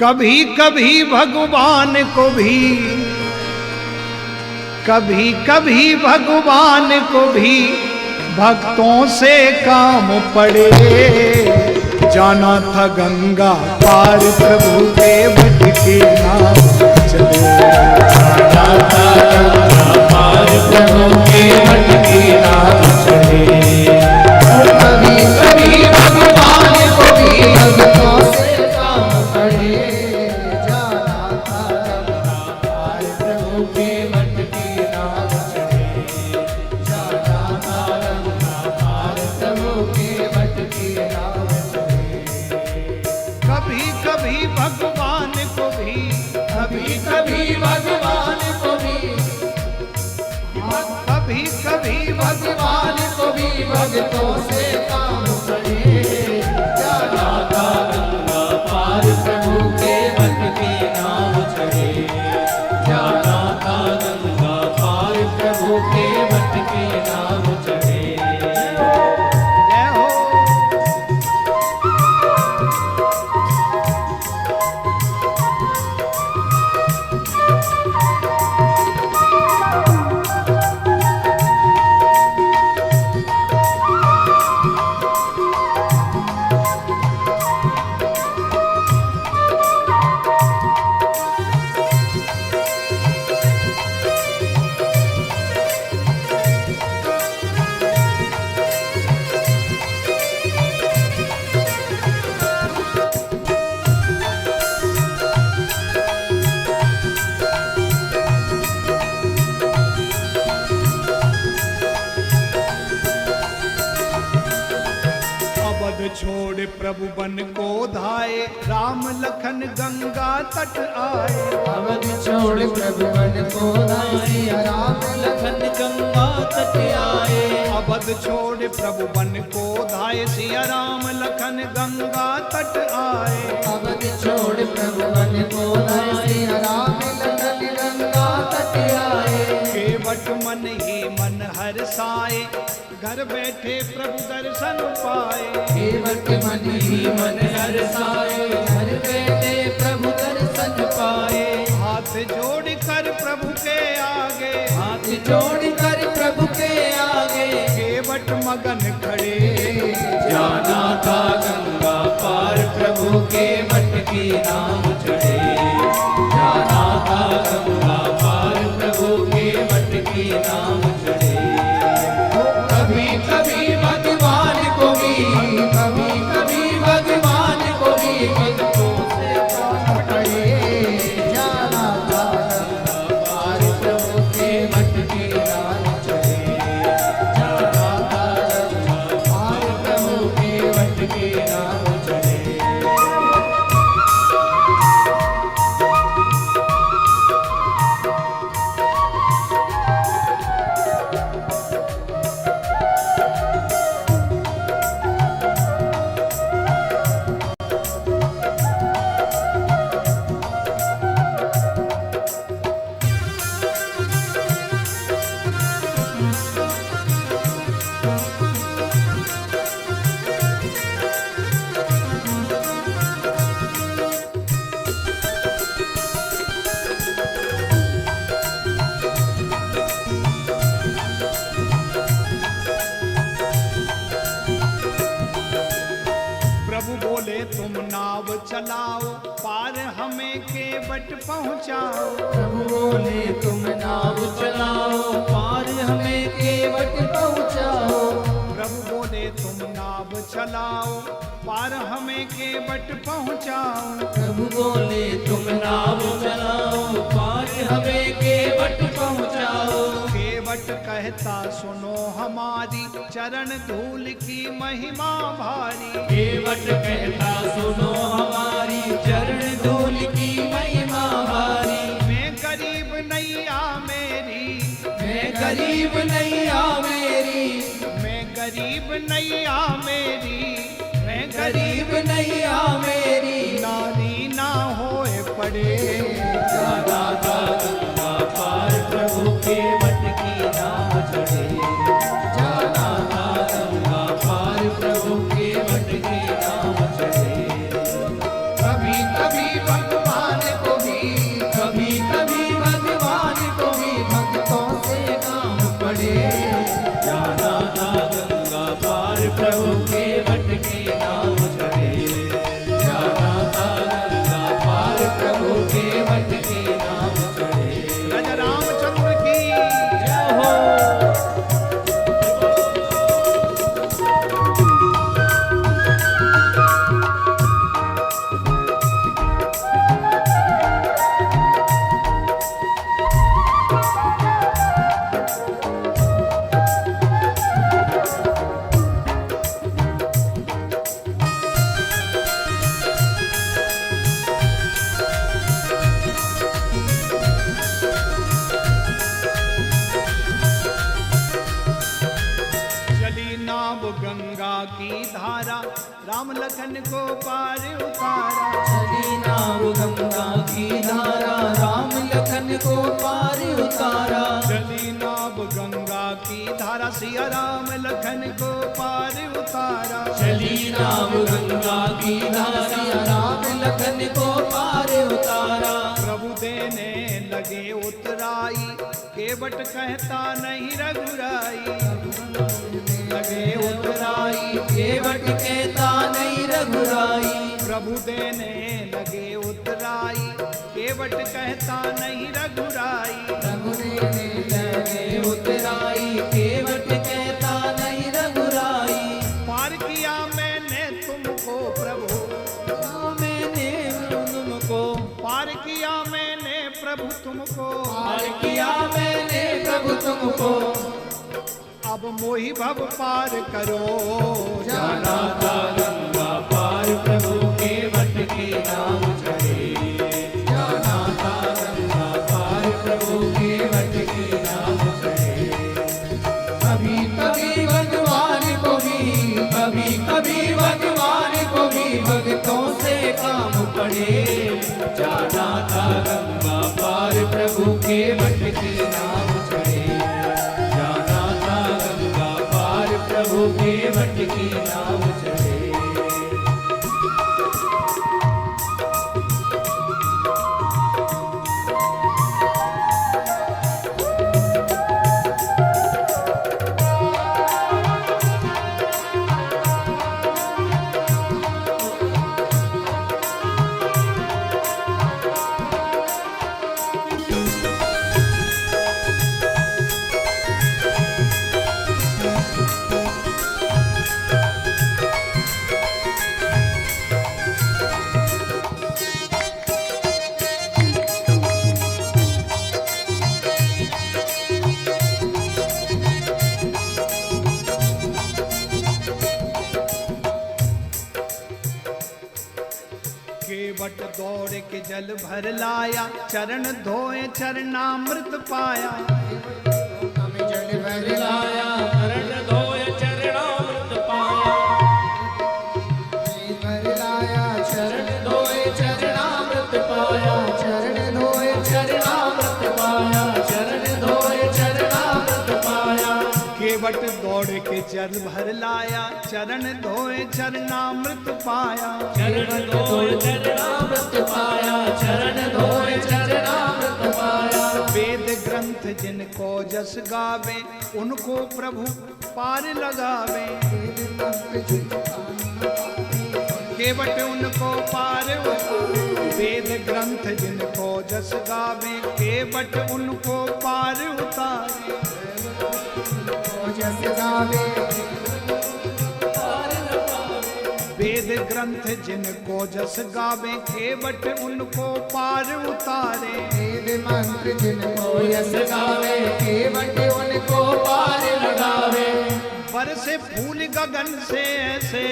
कभी कभी भगवान को भी, कभी कभी भगवान को भी भक्तों से काम पड़े। जाना था गंगा पार प्रभु के बट के नाम चले। जाना था गंगा पार प्रभु के बट के नाम चले। कभी कभी भगवान को भी भक्तों से काम पड़े। जाना था गंगा पार प्रभु के बट के नाम चले। जाना था गंगा पार प्रभु के बट के नाम चले। कभी कभी भगवान को भी, कभी कभी भगवान को भी, कभी कभी भगवान को भी भक्तों से काम पड़े। जाना था गंगा पार प्रभु के बट के नाम चढ़े। जाना था गंगा पार प्रभु के बट के नाम चढ़े। जय हो। छोड़ प्रभु बन को धाए, राम लखन गंगा तट आए। अवध छोड़ प्रभु बन को धाए, राम लखन गंगा तट आए। अवध छोड़ प्रभु बन को धाए, सिया राम लखन गंगा तट आए। अवध छोड़ प्रभु बन को धाए, सिया राम लखन गंगा तट आए। केवट मन ही मन हर्षाए, घर बैठे प्रभु दर्शन पाए। केवट मन ही मन हर्षाए, घर बैठे प्रभु दर्शन पाए। हाथ जोड़ कर प्रभु के आगे, हाथ जोड़ कर प्रभु के आगे। केवट मगन खड़े। जाना था गंगा पार प्रभु के बट के नाम चढ़े। जाना था गंगा पार प्रभु के बट के नाम चढ़े। कभी कभी भगवान को भी, कभी कभी भगवान को भी भक्तों से काम पड़े। जाना था गंगा पार प्रभु के बट के नाम चढ़े। जाना था गंगा पार प्रभु के बट के नाम चढ़े। प्रभु बोले तुम नाव चलाओ, पार हमें केवट पहुँचाओ। प्रभु बोले तुम नाव चलाओ, पार हमें केवट पहुँचाओ। प्रभु बोले तुम नाव चलाओ, पार हमें केवट पहुँचाओ। प्रभु बोले तुम नाव चलाओ, पार हमें केवट पहुँचाओ। केवट कहता सुनो हमारी, चरण धूल की महिमा भारी। केवट कहता सुनो हमारी, चरण धूल की महिमा भारी। मैं गरीब नैया मेरी, मैं गरीब नैया मेरी, मैं गरीब नैया मेरी, मैं गरीब नैया मेरी। नारी ना होए पड़े। जाना था गंगा पार प्रभु के बट के नाम चढ़े। जाना था गंगा पार प्रभु के बट के नाम चढ़े। कभी कभी भगवान प्रभु के वट की नाम चढ़े, जाना था गंगा पार प्रभु के वट की नाम चढ़े। राजा रामचंद्र की जय हो। चली नाव गंगा की धारा, राम लखन को पार उतारा। चली नाव गंगा की धारा, राम लखन को पार उतारा। चली नाव गंगा की धारा, सिया राम लखन को पार उतारा। चली नाव गंगा की धारा, राम लखन को पार उतारा। प्रभु देने लगे उतराई, केवट कहता नहीं रघुराई। लगे उतराई, केवट कहता नहीं रघुराई। प्रभु देने लगे उतराई, केवट कहता नहीं रघुराई। प्रभु देने लगे उतराई, केवट कहता नहीं रघुराई। पार किया मैंने तुमको प्रभु, मैंने तुमको पार किया मैंने प्रभु तुमको। पार किया मैंने प्रभु तुमको। अब मोहि भव पार करो, जाना था गंगा पार प्रभु के वट की नाम चढ़े, जाना था गंगा पार प्रभु के वट की नाम चढ़े। कभी कभी भगवान को भी, कभी कभी भगवान को भी भक्तों से काम पड़े, जाना था गंगा पार प्रभु के वट की नाम चढ़े, जाना था गंगा पार प्रभु के वट की नाम चढ़े। केवट दौड़ के जल भर लाया, चरण धोए चरणामृत पाया। जल भर लाया, चरण धोए चरणामृत पाया। भर लाया, चरण धोए चरणामृत पाया, चरण धोए चरणामृत पाया, चरण धोए चरणामृत पाया। केवट दौड़ के जल भर लाया, चरण धोए चरणामृत पाया। चरण धोए चरणामृत पाया, चरण धोए चरणामृत पाया। वेद ग्रंथ जिनको जस गावे, उनको प्रभु पार लगावे। केवट उनको पार उतारे, वेद ग्रंथ जिनको जस गावे, केवट उनको पार उतारे। जस गावे, वेद ग्रंथ जिनको जस गावे, केवट उनको पार उतारे। वेद मंत्र जिनको यस गावे, केवट उनको पार लगावे। बरसे फूल गगन से ऐसे,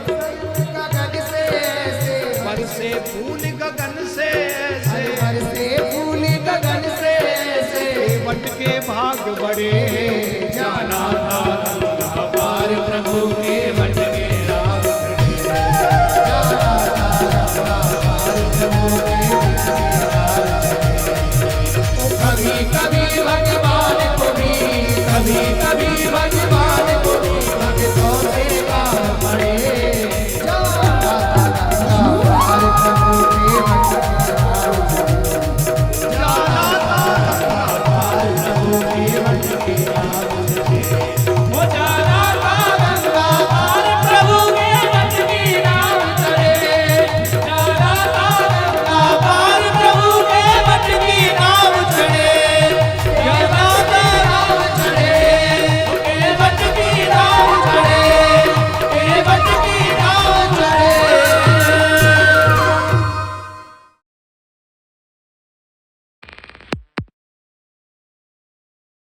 गगन से ऐसे, बरसे फूल गगन से ऐसे, बरसे फूल गगन से ऐसे। केवट के भाग बड़े, जाना था